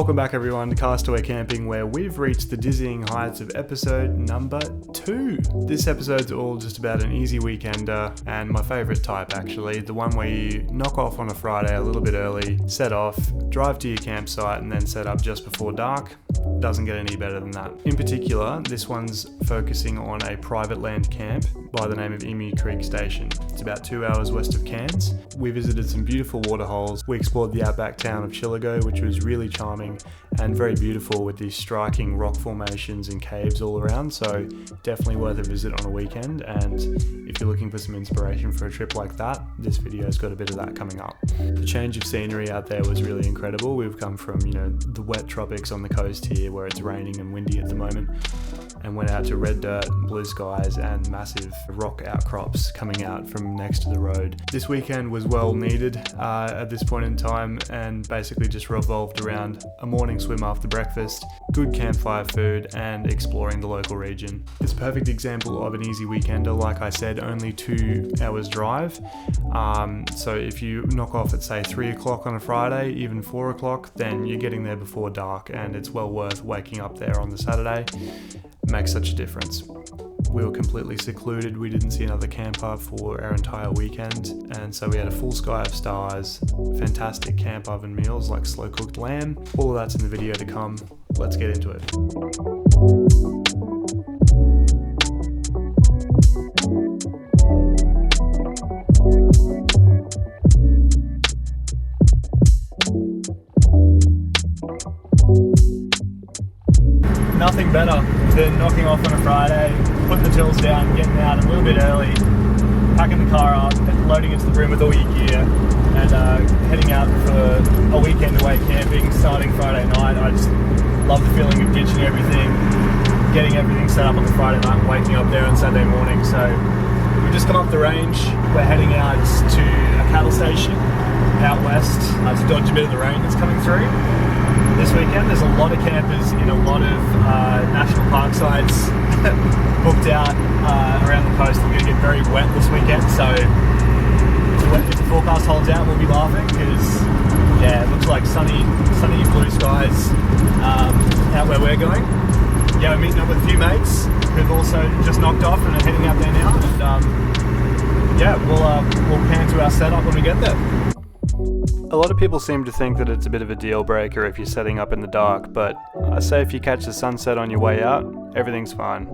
Welcome back everyone to Castaway Camping, where we've reached the dizzying heights of episode number 2. This episode's all just about an easy weekender, and my favourite type actually, the one where you knock off on a Friday a little bit early, set off, drive to your campsite and then set up just before dark. Doesn't get any better than that. In particular, this one's focusing on a private land camp by the name of Emu Creek Station. It's about 2 hours west of Cairns. We visited some beautiful waterholes. We explored the Outback town of Chillago, which was really charming and very beautiful with these striking rock formations and caves all around, so definitely worth a visit on a weekend. And if you're looking for some inspiration for a trip like that, this video's got a bit of that coming up. The change of scenery out there was really incredible. We've come from, the wet tropics on the coast here where it's raining and windy at the moment, and went out to red dirt, blue skies and massive rock outcrops coming out from next to the road. This weekend was well needed at this point in time, and basically just revolved around a morning swim after breakfast, good campfire food and exploring the local region. It's a perfect example of an easy weekender. Like I said, only 2 hours drive, so if you knock off at say 3 o'clock on a Friday, even 4 o'clock, then you're getting there before dark, and it's well worth waking up there on the Saturday. It makes such a difference. We were completely secluded. We didn't see another camper for our entire weekend, and so we had a full sky of stars, fantastic camp oven meals like slow cooked lamb. All of that's in the video to come. Let's get into it. Nothing better than knocking off on a Friday, putting the tills down, getting out a little bit early, packing the car up, loading it to the brim with all your gear, and heading out for a weekend away camping starting Friday night. I just love the feeling of ditching everything, getting everything set up on the Friday night and waking up there on Saturday morning. So we've just come off the range. We're heading out to a cattle station out west to dodge a bit of the rain that's coming through. This weekend there's a lot of campers in a lot of national park sites booked out around the coast. We're going to get very wet this weekend, so if the forecast holds out we'll be laughing, because it looks like sunny blue skies out where we're going. We're meeting up with a few mates who've also just knocked off and are heading out there now, and we'll pan to our setup when we get there. A lot of people seem to think that it's a bit of a deal breaker if you're setting up in the dark, but I say if you catch the sunset on your way out, everything's fine.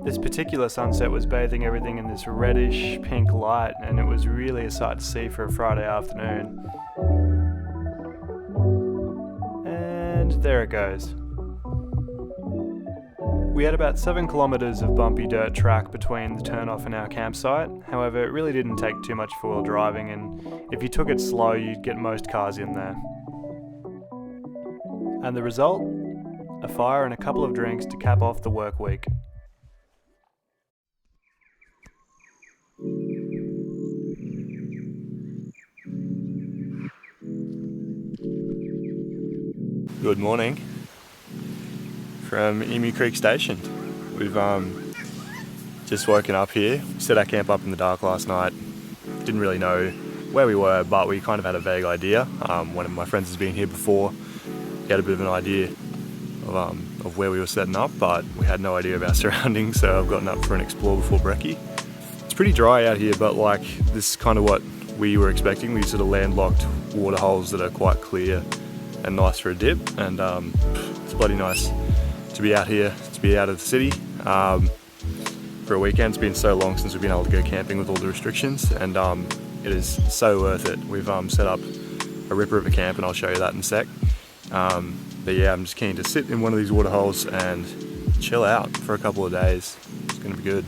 This particular sunset was bathing everything in this reddish pink light, and it was really a sight to see for a Friday afternoon. And there it goes. We had about 7 kilometres of bumpy dirt track between the turnoff and our campsite. However, it really didn't take too much four-wheel driving, and if you took it slow, you'd get most cars in there. And the result? A fire and a couple of drinks to cap off the work week. Good morning from Emu Creek Station. We've just woken up here. We set our camp up in the dark last night. Didn't really know where we were, but we kind of had a vague idea. One of my friends has been here before. He had a bit of an idea of where we were setting up, but we had no idea of our surroundings, so I've gotten up for an explore before brekkie. It's pretty dry out here, but this is kind of what we were expecting. These sort of landlocked water holes that are quite clear and nice for a dip, and it's bloody nice to be out here, to be out of the city for a weekend. It's been so long since we've been able to go camping with all the restrictions, and it is so worth it. We've set up a ripper of a camp, and I'll show you that in a sec. But yeah, I'm just keen to sit in one of these water holes and chill out for a couple of days. It's going to be good.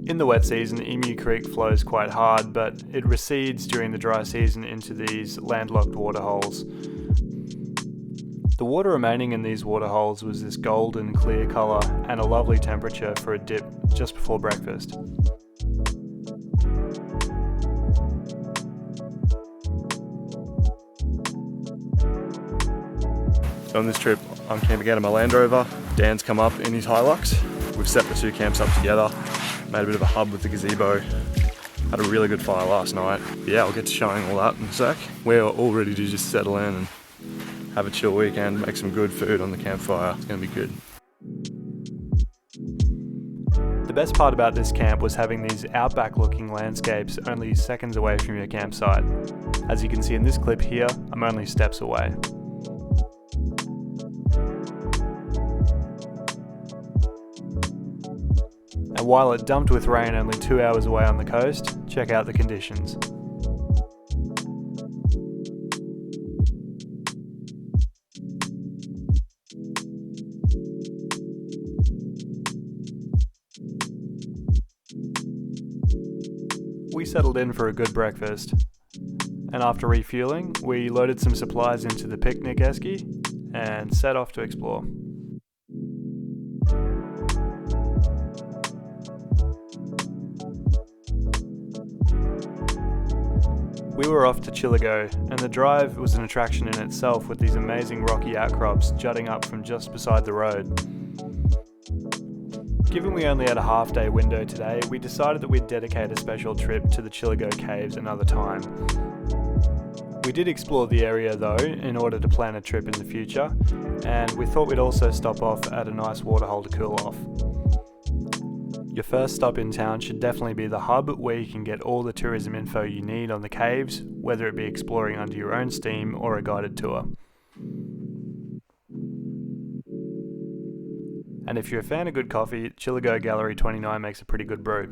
In the wet season, Emu Creek flows quite hard, but it recedes during the dry season into these landlocked water holes. The water remaining in these water holes was this golden clear colour and a lovely temperature for a dip just before breakfast. So on this trip I'm camping out of my Land Rover. Dan's come up in his Hilux. We've set the two camps up together, made a bit of a hub with the gazebo, Had a really good fire last night. Yeah, I'll get to showing all that in a sec. We're all ready to just settle in and have a chill weekend, make some good food on the campfire. It's gonna be good. The best part about this camp was having these outback looking landscapes only seconds away from your campsite. As you can see in this clip here, I'm only steps away. And while it dumped with rain only 2 hours away on the coast, check out the conditions. We settled in for a good breakfast, and after refueling, we loaded some supplies into the picnic esky and set off to explore. We were off to Chillago, and the drive was an attraction in itself with these amazing rocky outcrops jutting up from just beside the road. Given we only had a half-day window today, we decided that we'd dedicate a special trip to the Chillago Caves another time. We did explore the area though, in order to plan a trip in the future, and we thought we'd also stop off at a nice waterhole to cool off. Your first stop in town should definitely be the hub, where you can get all the tourism info you need on the caves, whether it be exploring under your own steam or a guided tour. And if you're a fan of good coffee, Chillago Gallery 29 makes a pretty good brew.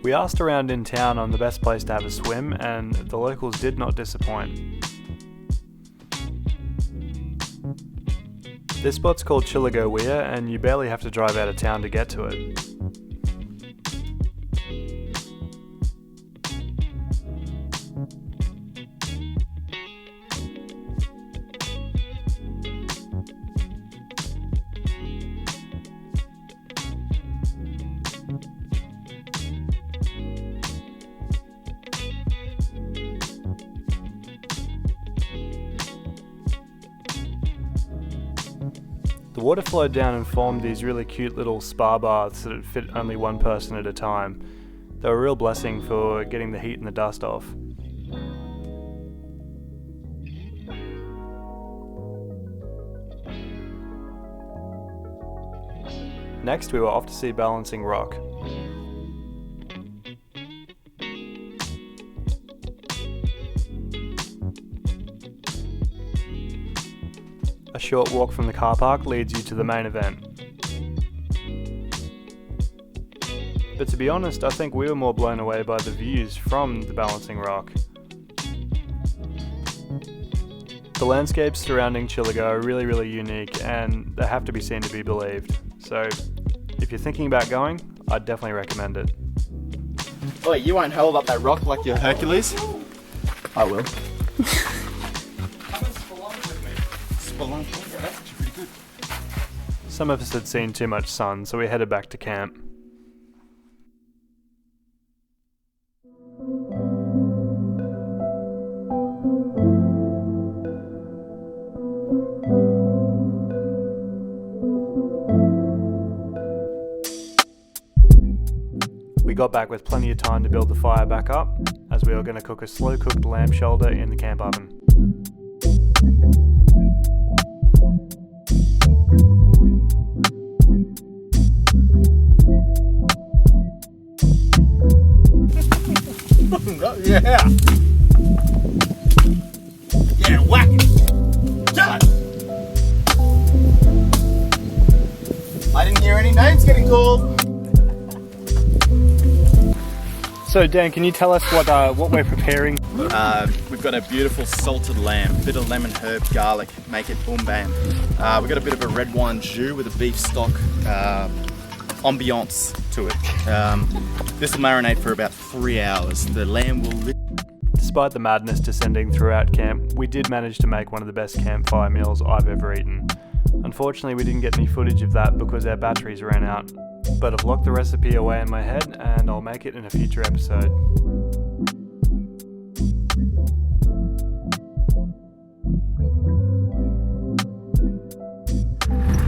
We asked around in town on the best place to have a swim, and the locals did not disappoint. This spot's called Chillago Weir, and you barely have to drive out of town to get to it. The water flowed down and formed these really cute little spa baths that fit only one person at a time. They were a real blessing for getting the heat and the dust off. Next, we were off to see Balancing Rock. A short walk from the car park leads you to the main event. But to be honest, I think we were more blown away by the views from the Balancing Rock. The landscapes surrounding Chillago are really unique, and they have to be seen to be believed. So if you're thinking about going, I'd definitely recommend it. Oh, you won't hold up that rock like you're Hercules? I will. Spelunking, yeah, that's actually pretty good. Some of us had seen too much sun, so we headed back to camp. We got back with plenty of time to build the fire back up, as we were going to cook a slow-cooked lamb shoulder in the camp oven. Yeah! Yeah, whack it! Kill it! I didn't hear any names getting called. So Dan, can you tell us what we're preparing? We've got a beautiful salted lamb, bit of lemon, herb, garlic, make it boom bam. We've got a bit of a red wine jus with a beef stock ambiance to it. This will marinate for about 3 hours. The lamb will Despite the madness descending throughout camp, we did manage to make one of the best campfire meals I've ever eaten. Unfortunately, we didn't get any footage of that because our batteries ran out. But I've locked the recipe away in my head and I'll make it in a future episode.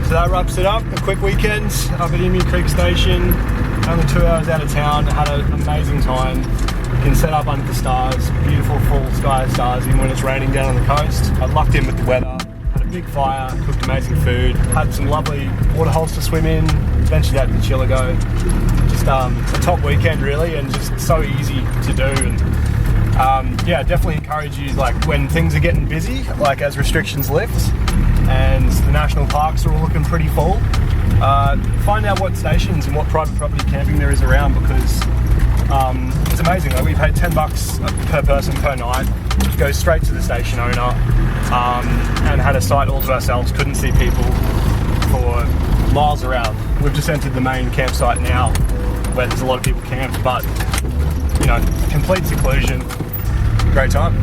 So that wraps it up. A quick weekend up at Emu Creek Station. Only 2 hours out of town. Had an amazing time. You can set up under the stars. Beautiful full sky stars even when it's raining down on the coast. I lucked in with the weather. Had a big fire. Cooked amazing food. Had some lovely water holes to swim in. Ventured out to Chillago. Just a top weekend really, and just so easy to do. And yeah, definitely encourage you, like when things are getting busy, like as restrictions lift and the national parks are all looking pretty full, find out what stations and what private property camping there is around, because it's amazing. Like we paid $10 per person per night, go straight to the station owner, and had a site all to ourselves, couldn't see people for miles around. We've just entered the main campsite now where there's a lot of people camped, but you know, complete seclusion, great time.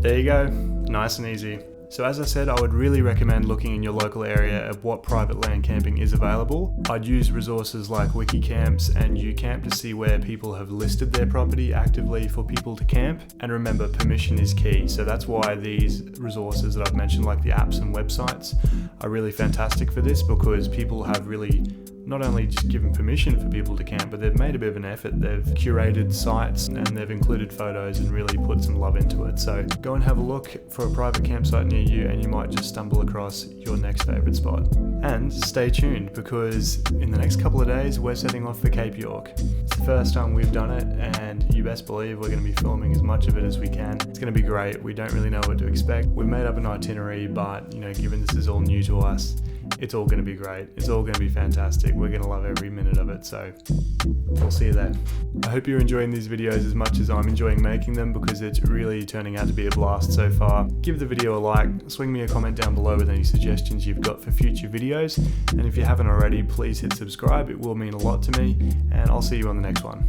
There you go, nice and easy. So as I said, I would really recommend looking in your local area at what private land camping is available. I'd use resources like WikiCamps and UCamp to see where people have listed their property actively for people to camp. And remember, permission is key. So that's why these resources that I've mentioned, like the apps and websites, are really fantastic for this, because people have really not only just given permission for people to camp, but they've made a bit of an effort. They've curated sites and they've included photos and really put some love into it. So go and have a look for a private campsite near you, and you might just stumble across your next favourite spot. And stay tuned, because in the next couple of days we're setting off for Cape York. It's the first time we've done it, and you best believe we're going to be filming as much of it as we can. It's going to be great. We don't really know what to expect. We've made up an itinerary, but you know, given this is all new to us, it's all going to be great. It's all going to be fantastic. We're going to love every minute of it, so we'll see you there. I hope you're enjoying these videos as much as I'm enjoying making them, because it's really turning out to be a blast so far. Give the video a like, swing me a comment down below with any suggestions you've got for future videos, and if you haven't already, please hit subscribe. It will mean a lot to me, and I'll see you on the next one.